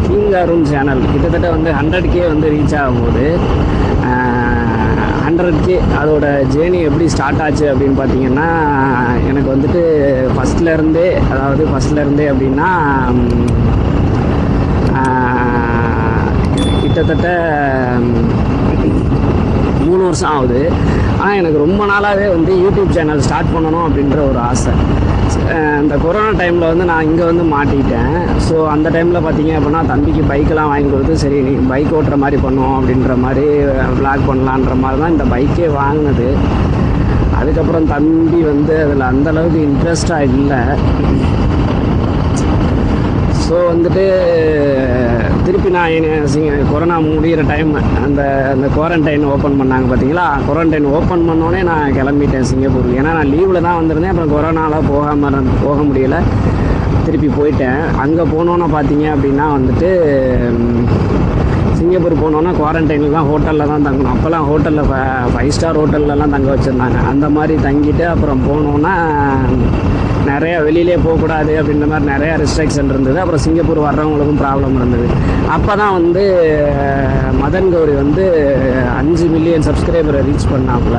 King Arun channel கிட்டத்தட்ட வந்து 100K வந்து ரீச் ஆகும்போது 100K அதோட ஜேர்னி எப்படி ஸ்டார்ட் ஆச்சு அப்படின்னு பார்த்தீங்கன்னா, எனக்கு வந்துட்டு ஃபஸ்ட்லேருந்தே அப்படின்னா கிட்டத்தட்ட 3 வருஷம் ஆகுது. ஆனால் எனக்கு ரொம்ப நாளாகவே வந்து யூடியூப் சேனல் ஸ்டார்ட் பண்ணணும் அப்படின்ற ஒரு ஆசை. இந்த கொரோனா டைமில் வந்து நான் இங்கே வந்து மாட்டிக்கிட்டேன். ஸோ அந்த டைமில் பார்த்தீங்க அப்படின்னா தம்பிக்கு பைக்கெலாம் வாங்கி கொடுத்து, சரி நீ பைக் ஓட்டுற மாதிரி பண்ணுவோம் அப்படின்ற மாதிரி விளாக் பண்ணலான்ற மாதிரி தான் இந்த பைக்கே வாங்கினது. அதுக்கப்புறம் தம்பி வந்து அதில் அந்தளவுக்கு இன்ட்ரெஸ்டாக இல்லை. ஸோ வந்துட்டு திருப்பி நான் கொரோனா முடிகிற டைம் அந்த குவாரண்டைன் ஓப்பன் பண்ணாங்க பார்த்தீங்களா, குவாரண்டைன் ஓப்பன் பண்ணோடனே நான் கிளம்பிட்டேன் சிங்கப்பூர். ஏன்னா நான் லீவில் தான் வந்திருந்தேன். அப்புறம் கொரோனாவில் போக முடியலை, திருப்பி போயிட்டேன். அங்கே போனோன்னு பார்த்தீங்க அப்படின்னா வந்துட்டு சிங்கப்பூர் போனோன்னா குவாரண்டைனில் தான் ஹோட்டலில் தான் தங்கணும். அப்போல்லாம் ஹோட்டலில் 5 ஸ்டார் ஹோட்டல்லலாம் தங்க வச்சுருந்தாங்க. அந்த மாதிரி தங்கிட்டு அப்புறம் போனோன்னா நிறையா வெளியிலே போகக்கூடாது அப்படின்ற மாதிரி நிறையா ரெஸ்ட்ரிக்ஷன் இருந்தது. அப்புறம் சிங்கப்பூர் வர்றவங்களுக்கும் ப்ராப்ளம் இருந்தது. அப்போ தான் வந்து மதன் கௌரி வந்து 5 மில்லியன் சப்ஸ்கிரைபரை ரீச் பண்ணாப்புல.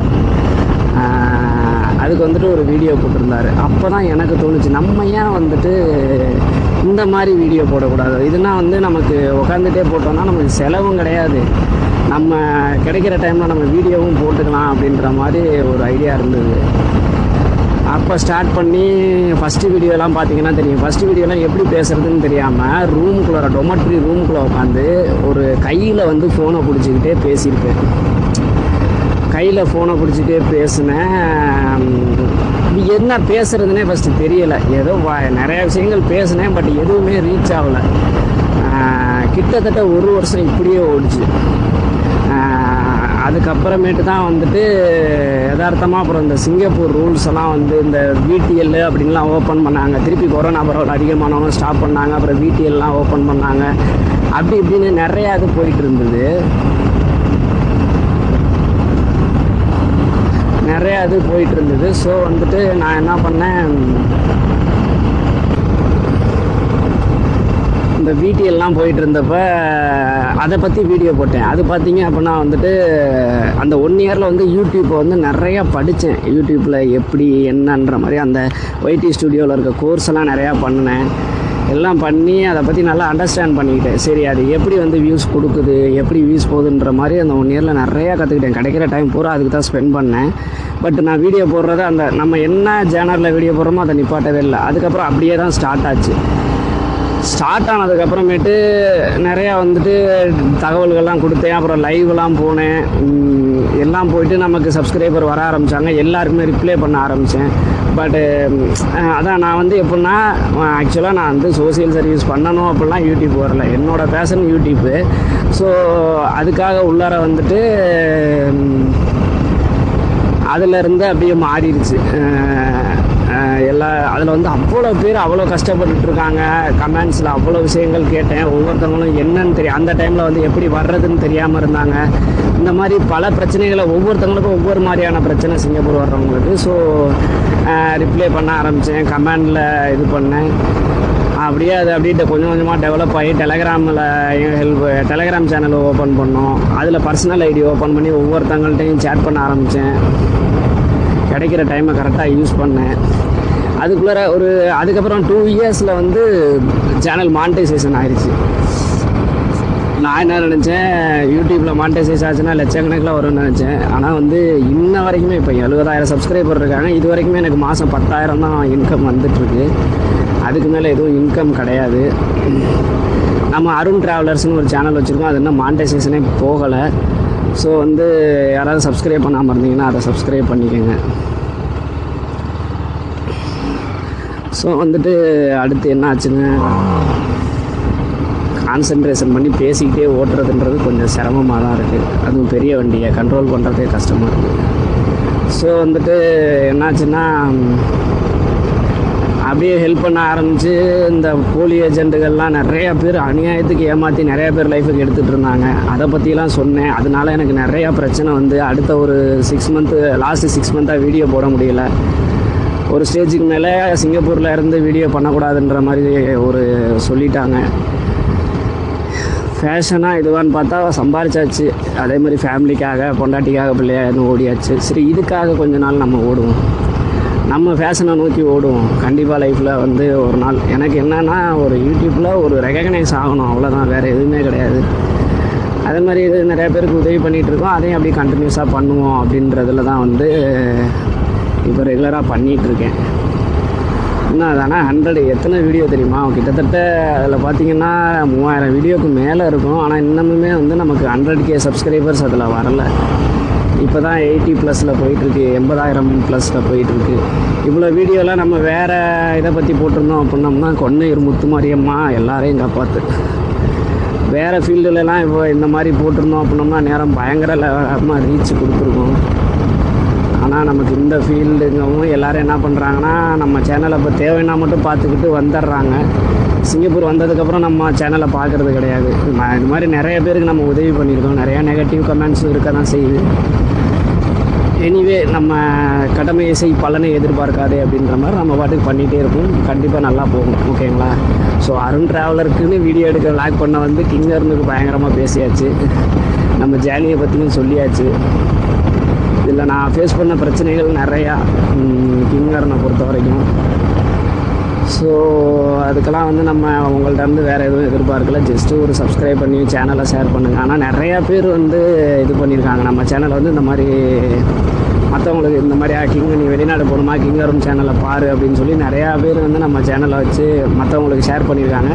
அதுக்கு வந்துட்டு ஒரு வீடியோ போட்டிருந்தார். அப்போ தான் எனக்கு தோணுச்சு, நம்ம ஏன் வந்துட்டு இந்த மாதிரி வீடியோ போடக்கூடாது. இதுனா வந்து நமக்கு உட்காந்துட்டே போட்டோம்னா நமக்கு செலவும் கிடையாது, நம்ம கிடைக்கிற டைமில் நம்ம வீடியோவும் போட்டுக்கலாம் அப்படின்ற மாதிரி ஒரு ஐடியா இருந்தது. அப்போ ஸ்டார்ட் பண்ணி ஃபஸ்ட்டு வீடியோலாம் பார்த்தீங்கன்னா தெரியும். ஃபஸ்ட்டு வீடியோலாம் எப்படி பேசுகிறதுன்னு தெரியாமல் டொமட்ரி ரூமுக்குள்ளே உட்காந்து ஒரு கையில் வந்து ஃபோனை பிடிச்சிக்கிட்டே பேசியிருப்பேன். கையில் ஃபோனை பிடிச்சிட்டே பேசினேன். என்ன பேசுகிறதுனே ஃபஸ்ட்டு தெரியலை. ஏதோ நிறையா விஷயங்கள் பேசினேன், பட் எதுவுமே ரீச் ஆகலை. கிட்டத்தட்ட 1 வருஷம் இப்படியே ஓடிச்சு. அதுக்கப்புறமேட்டு தான் வந்துட்டு யதார்த்தமாக அப்புறம் இந்த சிங்கப்பூர் ரூல்ஸ் எல்லாம் வந்து இந்த VTL அப்படின்லாம் ஓப்பன் பண்ணாங்க. திருப்பி கொரோனா பரவல் அதிகமானவங்க ஸ்டாப் பண்ணாங்க. அப்புறம் VTLலாம் ஓப்பன் பண்ணாங்க. அப்படி இப்படின்னு நிறையா இது போயிட்டு இருந்தது. ஸோ வந்துட்டு நான் என்ன பண்ணேன், இந்த VTLலாம் போயிட்டு இருந்தப்ப அதை பற்றி வீடியோ போட்டேன். அது பார்த்தீங்க அப்படின்னா வந்துட்டு அந்த 1 இயரில் வந்து யூடியூப்பை வந்து நிறையா படித்தேன். யூடியூப்பில் எப்படி என்னன்ற மாதிரி அந்த YT ஸ்டுடியோவில் இருக்க கோர்ஸ் எல்லாம் நிறையா பண்ணினேன். எல்லாம் பண்ணி அதை பற்றி நல்லா அண்டர்ஸ்டாண்ட் பண்ணிக்கிட்டேன். சரி அது எப்படி வந்து வியூஸ் கொடுக்குது, எப்படி வியூஸ் போகுதுன்ற மாதிரி அந்த 1 இயரில் நிறையா கற்றுக்கிட்டேன். கிடைக்கிற டைம் பூரா அதுக்கு தான் ஸ்பெண்ட் பண்ணேன். பட் நான் வீடியோ போடுறது அந்த நம்ம என்ன சேனலில் வீடியோ போடுறோமோ அதை நிப்பாட்டவே இல்லை. அதுக்கப்புறம் அப்படியே தான் ஸ்டார்ட் ஆச்சு. ஸ்டார்ட் ஆனதுக்கப்புறமேட்டு நிறையா வந்துட்டு தகவல்கள்லாம் கொடுத்தேன். அப்புறம் லைவ்லாம் போனேன். எல்லாம் போயிட்டு நமக்கு சப்ஸ்கிரைபர் வர ஆரம்பித்தாங்க. எல்லாருக்குமே ரிப்ளை பண்ண ஆரம்பித்தேன். பட்டு அதான் நான் வந்து எப்படின்னா, ஆக்சுவலாக நான் வந்து சோசியல் சர்வீஸ் பண்ணணும் அப்படிலாம் யூடியூப் வரல. என்னோடய பேஷன் யூடியூப்பு. ஸோ அதுக்காக உள்ளார வந்துட்டு அதிலேருந்து அப்படியே மாறிடுச்சு. அதில் வந்து அவ்வளோ பேர் அவ்வளோ கஷ்டப்பட்டுருக்காங்க. கமெண்ட்ஸில் அவ்வளோ விஷயங்கள் கேட்டேன். ஒவ்வொருத்தவங்களும் என்னன்னு தெரியும், அந்த டைமில் வந்து எப்படி வர்றதுன்னு தெரியாமல் இருந்தாங்க. இந்த மாதிரி பல பிரச்சனைகளை ஒவ்வொருத்தவங்களுக்கும் ஒவ்வொரு மாதிரியான பிரச்சனை சிங்கப்பூர் வர்றவங்களுக்கு. ஸோ ரிப்ளை பண்ண ஆரம்பித்தேன், கமெண்டில் இது பண்ணேன். அப்படியே அது அப்படியே கொஞ்சம் கொஞ்சமாக டெவலப் ஆகி டெலகிராம் சேனல் ஓப்பன் பண்ணோம். அதில் பர்சனல் ஐடி ஓப்பன் பண்ணி ஒவ்வொருத்தவங்கள்ட்டையும் சேட் பண்ண ஆரம்பித்தேன். கிடைக்கிற டைமை கரெக்டாக யூஸ் பண்ணேன். அதுக்குள்ளே அதுக்கப்புறம் 2 இயர்ஸில் வந்து சேனல் மானிட்டைசேஷன் ஆயிடுச்சு. நான் என்ன நினச்சேன், யூடியூப்பில் மானிட்டைசேஷன் ஆச்சுன்னா லட்சக்கணக்கில் வரும்னு நினச்சேன். ஆனால் வந்து இன்ன வரைக்குமே இப்போ 70,000 சப்ஸ்கிரைபர் இருக்காங்க. இது வரைக்குமே எனக்கு மாதம் 10,000 தான் இன்கம் வந்துட்டுருக்கு. அதுக்கு மேலே எதுவும் இன்கம் கிடையாது. நம்ம அருண் ட்ராவலர்ஸ்னு ஒரு சேனல் வச்சுருக்கோம். அது இன்னும் மானிட்டைசேஷனே போகலை. ஸோ வந்து யாராவது சப்ஸ்கிரைப் பண்ணாமல் இருந்தீங்கன்னா அதை சப்ஸ்கிரைப் பண்ணிக்கோங்க. ஸோ வந்துட்டு அடுத்து என்ன ஆச்சுன்னு, கான்சன்ட்ரேஷன் பண்ணி பேசிக்கிட்டே ஓட்டுறதுன்றது கொஞ்சம் சிரமமாக தான் இருக்குது. அதுவும் பெரிய வண்டியை கண்ட்ரோல் பண்ணுறதே கஷ்டமாக இருக்குது. ஸோ வந்துட்டு என்னாச்சுன்னா, அப்படியே ஹெல்ப் பண்ண ஆரம்பித்து இந்த போலி ஏஜென்ட்டுகள்லாம் நிறையா பேர் அநியாயத்துக்கு ஏமாற்றி நிறையா பேர் லைஃபுக்கு எடுத்துகிட்டு இருந்தாங்க. அதை பற்றிலாம் சொன்னேன். அதனால எனக்கு நிறையா பிரச்சனை வந்து அடுத்த ஒரு 6 மந்த்து லாஸ்ட்டு 6 மந்த்தாக வீடியோ போட முடியல. ஒரு ஸ்டேஜுக்கு மேலே சிங்கப்பூரில் இருந்து வீடியோ பண்ணக்கூடாதுன்ற மாதிரி சொல்லிட்டாங்க. ஃபேஷனாக இதுவான்னு பார்த்தா சம்பாரிச்சாச்சு. அதே மாதிரி ஃபேமிலிக்காக, பொண்டாட்டிக்காக, பிள்ளையாக ஓடியாச்சு. சரி, இதுக்காக கொஞ்ச நாள் நம்ம ஓடுவோம், நம்ம ஃபேஷனை நோக்கி ஓடுவோம். கண்டிப்பாக லைஃப்பில் வந்து ஒரு நாள் எனக்கு என்னென்னா ஒரு யூடியூப்பில் ஒரு ரெகக்னைஸ் ஆகணும், அவ்வளோதான், வேறு எதுவுமே கிடையாது. அதே மாதிரி இது நிறையா பேருக்கு உதவி பண்ணிகிட்ருக்கோம், அதையும் அப்படியே கண்டினியூஸாக பண்ணுவோம் அப்படின்றதுல தான் வந்து இப்போ ரெகுலராக பண்ணிகிட்ருக்கேன். இன்னும் அதானே 100 எத்தனை வீடியோ தெரியுமா? கிட்டத்தட்ட அதில் பார்த்திங்கன்னா 3000 வீடியோவுக்கு மேலே இருக்கும். ஆனால் இன்னமுமே வந்து நமக்கு 100K சப்ஸ்கிரைபர்ஸ் அதில் வரலை. இப்போ தான் 80+ போயிட்டுருக்கு, 80,000+ போயிட்டுருக்கு. இவ்வளோ வீடியோலாம் நம்ம வேறு இதை பற்றி போட்டிருந்தோம் அப்படின்னோம்னா கொன்னையூர் முத்துமாரியம்மா எல்லாரையும் காப்பாற்று. வேறு ஃபீல்டுலலாம் இப்போ இந்த மாதிரி போட்டிருந்தோம் அப்படின்னோம்னா நேரம் பயங்கர ரீச் கொடுத்துருக்கோம். ஆனால் நமக்கு இந்த ஃபீல்டுங்கவும் எல்லோரும் என்ன பண்ணுறாங்கன்னா நம்ம சேனலை இப்போ தேவைன்னா மட்டும் பார்த்துக்கிட்டு வந்துடுறாங்க. சிங்கப்பூர் வந்ததுக்கப்புறம் நம்ம சேனலை பார்க்குறது கிடையாது. இது மாதிரி நிறைய பேருக்கு நம்ம உதவி பண்ணியிருக்கோம். நிறையா நெகட்டிவ் கமெண்ட்ஸும் இருக்க தான் செய்யுது. எனிவே நம்ம கடமையை செய் பலனை எதிர்பார்க்காதே அப்படின்ற மாதிரி நம்ம பாட்டுக்கு பண்ணிகிட்டே இருப்போம். கண்டிப்பாக நல்லா போகும். ஓகேங்களா? ஸோ அருண் ட்ராவலருக்குன்னு வீடியோ எடுக்க லாக் பண்ண வந்து கிங்கர்னுக்கு பயங்கரமாக பேசியாச்சு. நம்ம ஜேர்னியை பற்றியும் சொல்லியாச்சு. இதில் நான் ஃபேஸ் பண்ண பிரச்சனைகள் நிறையா கிங்கர்னை பொறுத்த வரைக்கும். ஸோ அதுக்கெல்லாம் வந்து நம்ம உங்கள்கிட்ட இருந்து வேறு எதுவும் எதிர்பார்க்கல. ஜஸ்ட்டு ஒரு சப்ஸ்கிரைப் பண்ணி சேனலை ஷேர் பண்ணுங்கள். ஆனால் நிறையா பேர் வந்து இது பண்ணியிருக்காங்க, நம்ம சேனலை வந்து இந்த மாதிரி மற்றவங்களுக்கு இந்த மாதிரி கிங்க நீ வெளிநாடு போகணுமா கிங்கரும் சேனலை பாரு அப்படின்னு சொல்லி நிறையா பேர் வந்து நம்ம சேனலை வச்சு மற்றவங்களுக்கு ஷேர் பண்ணியிருக்காங்க.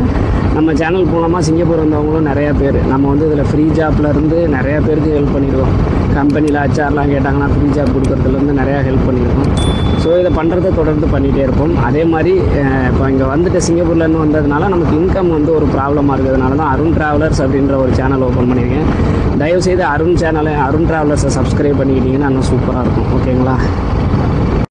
நம்ம சேனல் மூலமாக சிங்கப்பூர் வந்தவங்களும் நிறையா பேர். நம்ம வந்து இதில் ஃப்ரீ ஜாப்லேருந்து நிறையா பேருக்கு ஹெல்ப் பண்ணியிருக்கோம். கம்பெனியில் ஹெச்ஆர்லாம் கேட்டாங்கன்னா ஃப்ரீ ஜாப் கொடுக்குறதுலேருந்து நிறையா ஹெல்ப் பண்ணியிருக்கோம். ஸோ இதை பண்ணுறதை தொடர்ந்து பண்ணிகிட்டே இருப்போம். அதே மாதிரி இப்போ இங்கே வந்துட்டு சிங்கப்பூர்லேருந்து வந்ததுனால நமக்கு இன்கம் வந்து ஒரு ப்ராப்ளமாக இருக்கிறதுனால தான் அருண் ட்ராவலர்ஸ் அப்படின்ற ஒரு சேனல் ஓப்பன் பண்ணியிருக்கேன். தயவுசெய்து அருண் ட்ராவலர்ஸை சப்ஸ்கிரைப் பண்ணிக்கிட்டிங்கன்னா இன்னும் சூப்பராக இருக்கும். ஓகேங்களா?